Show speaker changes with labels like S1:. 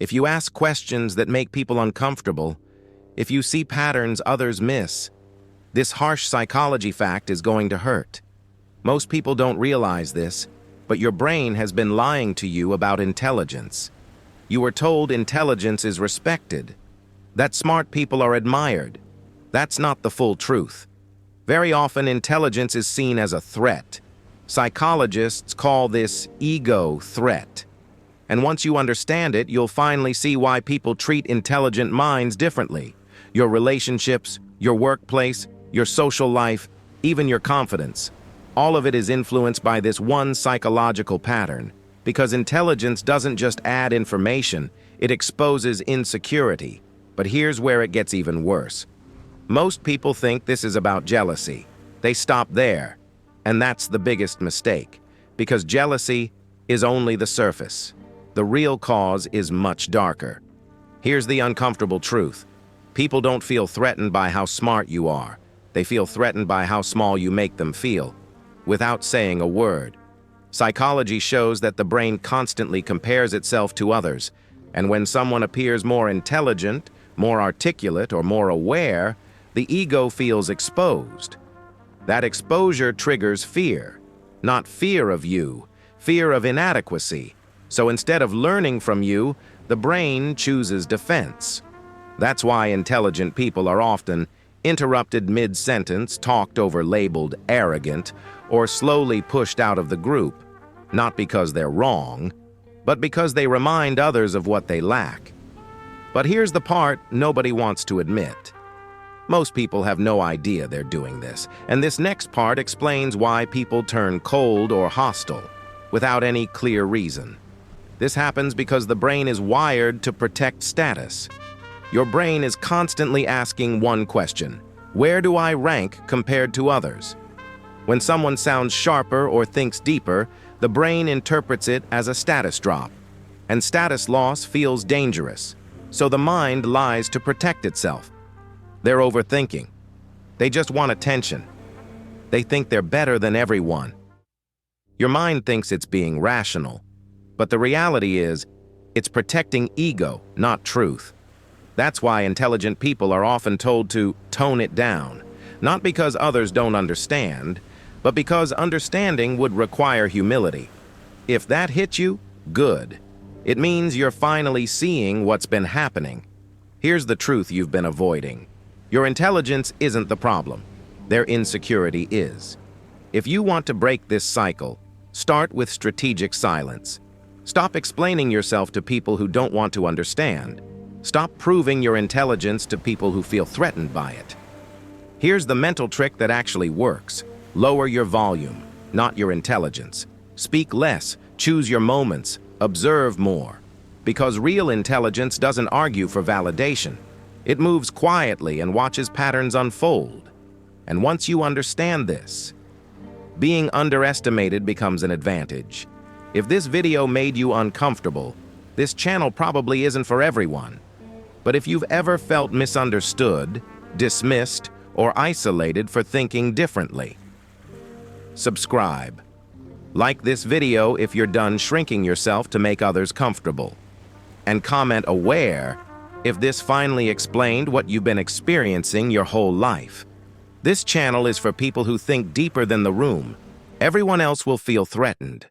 S1: if you ask questions that make people uncomfortable, if you see patterns others miss, this harsh psychology fact is going to hurt. Most people don't realize this, but your brain has been lying to you about intelligence. You were told intelligence is respected, that smart people are admired. That's not the full truth. Very often, intelligence is seen as a threat. Psychologists call this ego threat. And once you understand it, you'll finally see why people treat intelligent minds differently. Your relationships, your workplace, your social life, even your confidence. All of it is influenced by this one psychological pattern. Because intelligence doesn't just add information, it exposes insecurity. But here's where it gets even worse. Most people think this is about jealousy. They stop there. And that's the biggest mistake. Because jealousy is only the surface. The real cause is much darker. Here's the uncomfortable truth. People don't feel threatened by how smart you are. They feel threatened by how small you make them feel, without saying a word. Psychology shows that the brain constantly compares itself to others, and when someone appears more intelligent, more articulate, or more aware, the ego feels exposed. That exposure triggers fear, not fear of you, fear of inadequacy. So instead of learning from you, the brain chooses defense. That's why intelligent people are often interrupted mid-sentence, talked over, labeled arrogant, or slowly pushed out of the group, not because they're wrong, but because they remind others of what they lack. But here's the part nobody wants to admit. Most people have no idea they're doing this, and this next part explains why people turn cold or hostile, without any clear reason. This happens because the brain is wired to protect status. Your brain is constantly asking one question: where do I rank compared to others? When someone sounds sharper or thinks deeper, the brain interprets it as a status drop. And status loss feels dangerous, so the mind lies to protect itself. They're overthinking. They just want attention. They think they're better than everyone. Your mind thinks it's being rational, but the reality is, it's protecting ego, not truth. That's why intelligent people are often told to tone it down, not because others don't understand, but because understanding would require humility. If that hit you, good. It means you're finally seeing what's been happening. Here's the truth you've been avoiding. Your intelligence isn't the problem. Their insecurity is. If you want to break this cycle, start with strategic silence. Stop explaining yourself to people who don't want to understand. Stop proving your intelligence to people who feel threatened by it. Here's the mental trick that actually works. Lower your volume, not your intelligence. Speak less, choose your moments, observe more. Because real intelligence doesn't argue for validation. It moves quietly and watches patterns unfold. And once you understand this, being underestimated becomes an advantage. If this video made you uncomfortable, this channel probably isn't for everyone. But if you've ever felt misunderstood, dismissed, or isolated for thinking differently, subscribe. Like this video if you're done shrinking yourself to make others comfortable. And comment "aware" if this finally explained what you've been experiencing your whole life. This channel is for people who think deeper than the room. Everyone else will feel threatened.